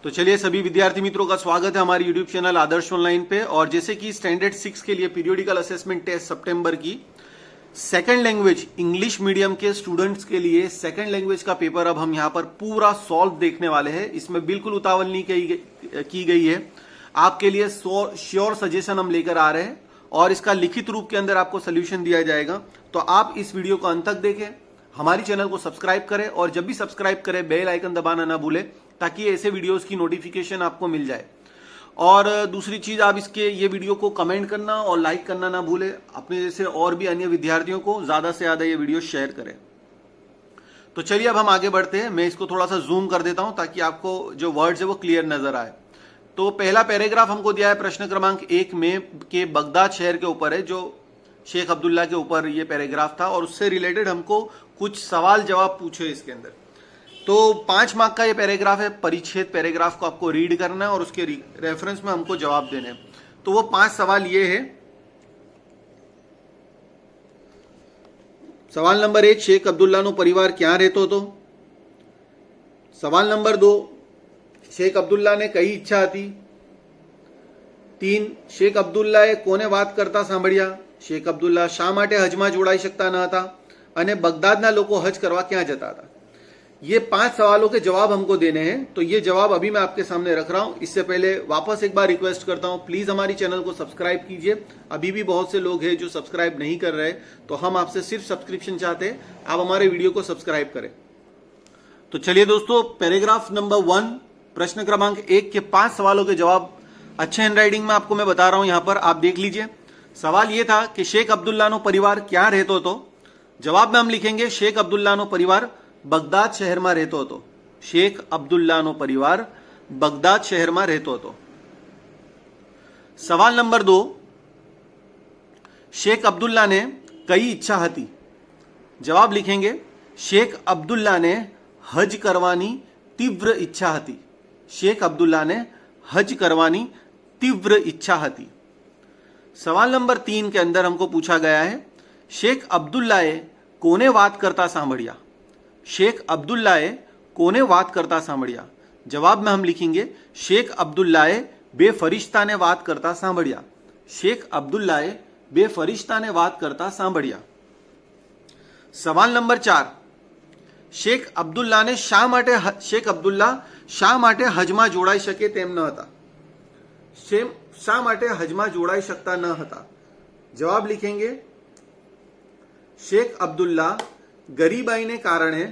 तो चलिए सभी विद्यार्थी मित्रों का स्वागत है हमारे यूट्यूब चैनल आदर्श ऑनलाइन पे। और जैसे कि स्टैंडर्ड 6 के लिए पीरियोडिकल असेसमेंट टेस्ट सितंबर की सेकंड लैंग्वेज इंग्लिश मीडियम के स्टूडेंट्स के लिए सेकंड लैंग्वेज का पेपर अब हम यहाँ पर पूरा सॉल्व देखने वाले हैं। इसमें बिल्कुल उतावल नहीं की गई है। आपके लिए श्योर सजेशन हम लेकर आ रहे हैं और इसका लिखित रूप के अंदर आपको सोल्यूशन दिया जाएगा। तो आप इस वीडियो को अंत तक देखें, हमारी चैनल को सब्सक्राइब करें और जब भी सब्सक्राइब करें बेल आइकन दबाना ना भूलें ताकि ऐसे वीडियोस की नोटिफिकेशन आपको मिल जाए। और दूसरी चीज, आप इसके ये वीडियो को कमेंट करना और लाइक करना ना भूलें। अपने जैसे और भी अन्य विद्यार्थियों को ज्यादा से ज्यादा ये वीडियो शेयर करें। तो चलिए अब हम आगे बढ़ते हैं। मैं इसको थोड़ा सा जूम कर देता हूं ताकि आपको जो वर्ड्स है वो क्लियर नजर आए। तो पहला पैराग्राफ हमको दिया है प्रश्न क्रमांक 1 में के बगदाद शहर के ऊपर है, जो शेख अब्दुल्ला के ऊपर ये पैराग्राफ था और उससे रिलेटेड हमको कुछ सवाल जवाब पूछे इसके अंदर। तो 5 मार्क का ये पैराग्राफ है। परिच्छेद पैराग्राफ को आपको रीड करना है और उसके रेफरेंस में हमको जवाब देने हैं। तो वो 5 सवाल ये है। सवाल नंबर 1, शेख अब्दुल्ला नो परिवार क्या रहतो तो। सवाल नंबर 2, शेख अब्दुल्ला ने कई इच्छा थी। 3, शेख अब्दुल्लाए कोने વાત કરતા સાંભળ્યા। शेख अब्दुल्ला શા માટે હજમાં જોડાઈ શકતા ન હતા અને બગદાદના લોકો હજ કરવા ક્યાં જતા હતા। ये 5 सवालों के जवाब हमको देने हैं। तो ये जवाब अभी मैं आपके सामने रख रहा हूं। इससे पहले वापस एक बार रिक्वेस्ट करता हूं, प्लीज हमारी चैनल को सब्सक्राइब कीजिए। अभी भी बहुत से लोग हैं जो सब्सक्राइब नहीं कर रहे, तो हम आपसे सिर्फ सब्सक्रिप्शन चाहते हैं, आप हमारे वीडियो को सब्सक्राइब करें। तो चलिए दोस्तों, पैराग्राफ नंबर 1 प्रश्न क्रमांक 1 के 5 सवालों के जवाब अच्छे हैंड राइटिंग में आपको मैं बता रहा हूं, यहां पर आप देख लीजिए। सवाल यह था कि शेख अब्दुल्ला नो परिवार क्या रहतो तो। जवाब में हम लिखेंगे शेख अब्दुल्ला नो परिवार बगदाद शहर में रहतो હતો। शेख अब्दुल्ला नो परिवार बगदाद शहर में रहतो હતો। सवाल नंबर 2, शेख अब्दुल्ला ने कई इच्छा હતી। जवाब लिखेंगे शेख अब्दुल्ला ने हज करवानी तीव्र इच्छा હતી। शेख अब्दुल्ला ने हज करवानी तीव्र इच्छा હતી। सवाल नंबर 3 के अंदर हमको पूछा गया है शेख अब्दुल्लाए कोने વાત करता સાંભળ્યા। शेख अब्दुल्लाए कोने વાત करता સાંભળ્યા। जवाब में हम लिखेंगे शेख अब्दुल्लाए बे फरिश्ता ने વાત करता સાંભળ્યા। शेख अब्दुल्लाए बे फरिश्ता ने વાત करता સાંભળ્યા। सवाल नंबर 4, शेख अब्दुल्ला ने शेख अब्दुल्ला શા માટે હજમાં જોડાઈ શકે તેમ ન હતા। શા માટે હજમાં જોડાઈ શકતા ન હતા। જવાબ लिखेंगे शेख अब्दुल्ला ગરીબાઈને કારણે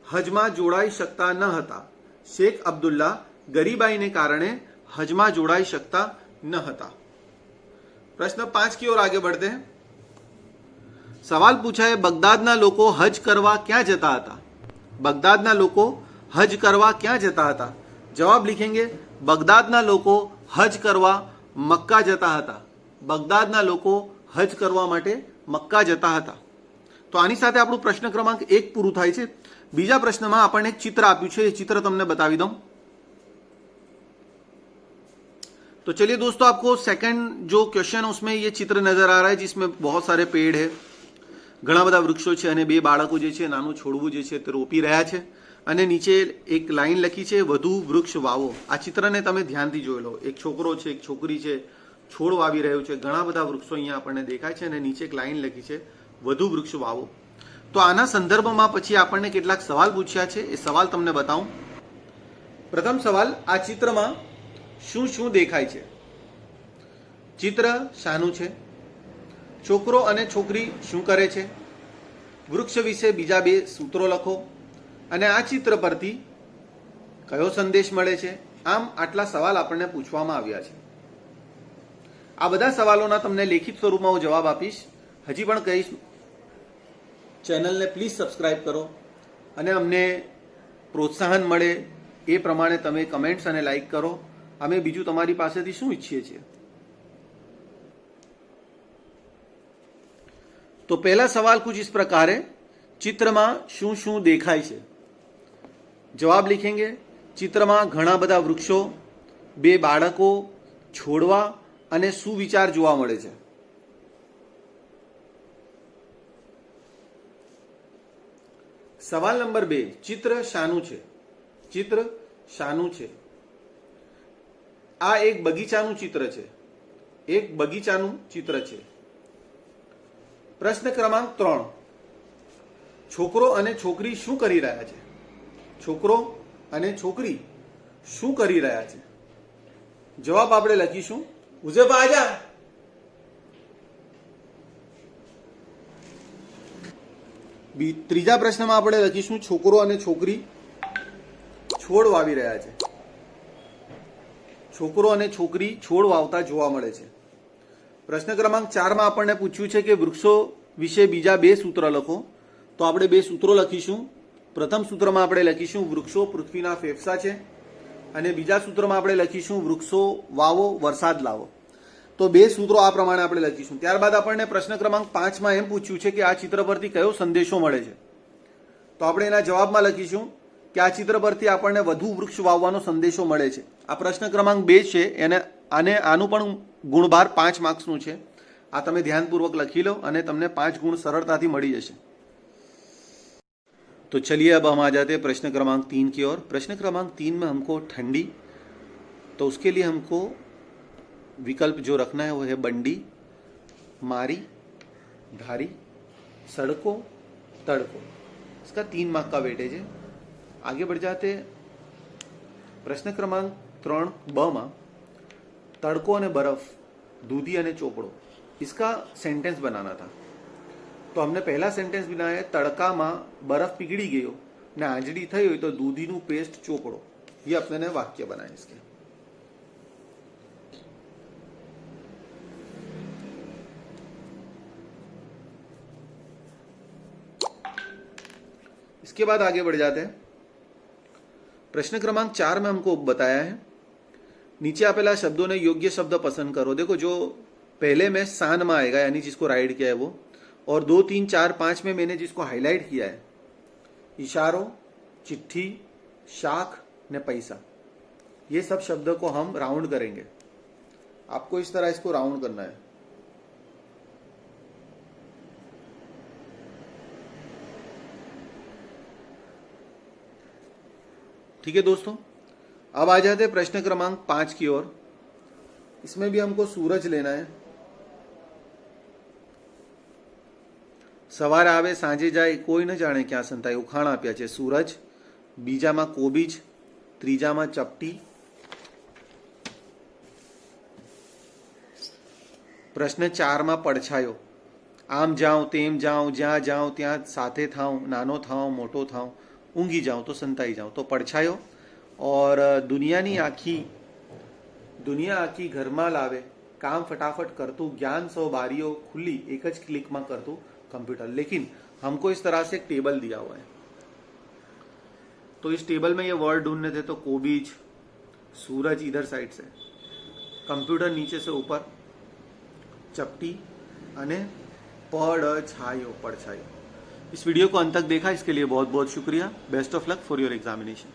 હજમાં જોડાઈ શકતા ન હતા। शेख अब्दुल्ला ગરીબાઈને કારણે હજમાં જોડાઈ શકતા ન હતા। प्रश्न 5 की ओर आगे बढ़ते हैं। सवाल पूछा है बगदादना लोको हज करवा क्या जता હતા। बगदादना लोको हज करवा क्या जता હતા। जवाब लिखेंगे बगदादना लोको हज करवा मक्का जता હતા। बगदादना लोको हज करवा માટે મક્કા જતા હતા। તો આની સાથે આપણું પ્રશ્ન ક્રમાંક 1 પૂરું થાય છે। બીજા પ્રશ્નમાં આપણને એક ચિત્ર આપ્યું છે, એ ચિત્ર તમને બતાવી દઉં। तो चलिए दोस्तों, आपको सेकंड जो क्वेश्चन है उसमें ये चित्र नजर आ रहा है जिसमें बहुत सारे पेड़ है, ઘણા બધા વૃક્ષો છે અને બે બાળકો જે છે નાનું છોડવું જે છે તે રોપી રહ્યા છે અને નીચે એક લાઈન લખી છે વધુ વૃક્ષ વાવો। આ ચિત્રને તમે ધ્યાનથી જોઈ લો। એક છોકરો છે, એક છોકરી છે, છોડ વાવી રહ્યું છે। ઘણા બધા વૃક્ષો અહીંયા આપણને દેખાય છે અને નીચે એક લાઈન લખી છે વધુ વૃક્ષ વાવો। તો આના સંદર્ભમાં પછી આપણને કેટલાક સવાલ પૂછ્યા છે, એ સવાલ તમને બતાવું। પ્રથમ સવાલ, આ ચિત્રમાં શું શું દેખાય છે। ચિત્ર શાનું છે, છોકરો અને છોકરી શું કરે છે, વૃક્ષ વિશે બીજા 2 સૂત્રો લખો અને આ ચિત્ર પરથી કયો સંદેશ મળે છે। આમ આટલા સવાલ આપણને પૂછવામાં આવ્યા છે। આ બધા સવાલોના તમને લેખિત સ્વરૂપમાં હું જવાબ આપીશ। હજી પણ કહીશ ચેનલને પ્લીઝ સબસ્ક્રાઇબ કરો અને અમને પ્રોત્સાહન મળે એ પ્રમાણે તમે કમેન્ટ્સ અને લાઇક કરો। અમે બીજું તમારી પાસેથી શું ઈચ્છીએ છીએ। तो पहला सवाल कुछ इस प्रकार है, चित्र में शू शू देखाय छे। जवाब लिखेंगे चित्र में घणा बधा वृक्षों, 2 बाळको, छोड़वा अने सुविचार जोवा मळे छे। सवाल नंबर 2, चित्र शानु छे। चित्र शानु छे। આ એક બગીચાનું ચિત્ર છે, એક બગીચાનું ચિત્ર છે. પ્રશ્ન ક્રમાંક 3, છોકરો અને છોકરી શું કરી રહ્યા છે? છોકરો અને છોકરી શું કરી રહ્યા છે? જવાબ આપણે લખીશું. ઉઝેફા આજા. ત્રીજા પ્રશ્નમાં આપણે લખીશું છોકરો અને છોકરી છોડ વાવી રહ્યા છે. છોકરો અને છોકરી છોડ વાવતા જોવા મળે છે. પ્રશ્ન ક્રમાંક 4 માં આપણને પૂછ્યું છે કે વૃક્ષો વિશે બીજા 2 સૂત્ર લખો. તો આપણે 2 સૂત્રો લખીશું. પ્રથમ સૂત્રમાં આપણે લખીશું વૃક્ષો પૃથ્વીના ફેફસા છે, અને બીજા સૂત્રમાં આપણે લખીશું વૃક્ષો વાવો વરસાદ લાવો. તો 2 સૂત્રો આ પ્રમાણે આપણે લખીશું. ત્યારબાદ આપણને પ્રશ્ન ક્રમાંક 5 માં એમ પૂછ્યું છે કે આ ચિત્ર પરથી કયો સંદેશો મળે છે? તો આપણે એના જવાબમાં લખીશું કે આ ચિત્ર પરથી આપણને વધુ વૃક્ષ વાવવાનો સંદેશો મળે છે. આ પ્રશ્ન ક્રમાંક 2 છે, આનું પણ ગુણભાર 5 માર્ક્સનું છે. આ તમે ધ્યાનપૂર્વક લખી લો અને તમને 5 ગુણ સરળતાથી મળી જશે. तो चलिए अब हम आ जाते हैं प्रश्न क्रमांक 3 की ओर. प्रश्न क्रमांक 3 में हमको ठंडी, तो उसके लिए हमको विकल्प जो रखना है वो है बंडी, मारी, धारी, सड़को, तड़को. इसका 3 मार्क का वेटेज है. आगे बढ़ जाते प्रश्न क्रमांक 3 ब में तड़को અને बर्फ, दूधी અને ચોપડો, इसका सेंटेंस बनाना था. तो हमने पहला सेंटेंस बनाया तड़का में बर्फ पिघड़ी गयो ने आंजड़ी थई हो तो दूधी नु पेस्ट चोपड़ो. ये अपने ने वाक्य बनाए इसके. इसके बाद आगे बढ़ जाते हैं. प्रश्न क्रमांक 4 में हमको बताया है नीचे आपेला शब्दों ने योग्य शब्द पसंद करो. देखो जो पहले में सान में आएगा यानी जिसको राइट किया है वो, और 2, 3, 4, 5 में मैंने जिसको हाईलाइट किया है इशारो, चिट्ठी, शाख ने पैसा, ये सब शब्द को हम राउंड करेंगे. आपको इस तरह इसको राउंड करना है. ठीक है दोस्तों. अब आ जाते हैं प्रश्न क्रमांक 5 की ओर. इसमें भी हमको सूरज लेना है. सवार आवे सांजे जाए कोई न जाने क्या संताय, उखाण आप्या छे सूरज, बीजामां कोबीज, त्रीजामां चपटी. प्रश्न 4 में પડછાયો, आम जाऊं तेम जाऊं, ज्यां जाऊं त्यां साथे थाऊं, नानो थाऊं मोटो थाऊं, ऊंघी जाऊं तो संताई जाऊं. तो પડછાયો और दुनिया आखी घर में लावे, काम फटाफट करतू, ज्ञान सौ बारियों खुली एक ज क्लिक में करतू कंप्यूटर. लेकिन हमको इस तरह से एक टेबल दिया हुआ है, तो इस टेबल में ये वर्ड ढूंढने थे. तो कोबीज, सूरज इधर साइड से, कंप्यूटर नीचे से ऊपर, चपटी अने પડછાયો. इस वीडियो को अंत तक देखा इसके लिए बहुत बहुत शुक्रिया. Best of luck for your examination.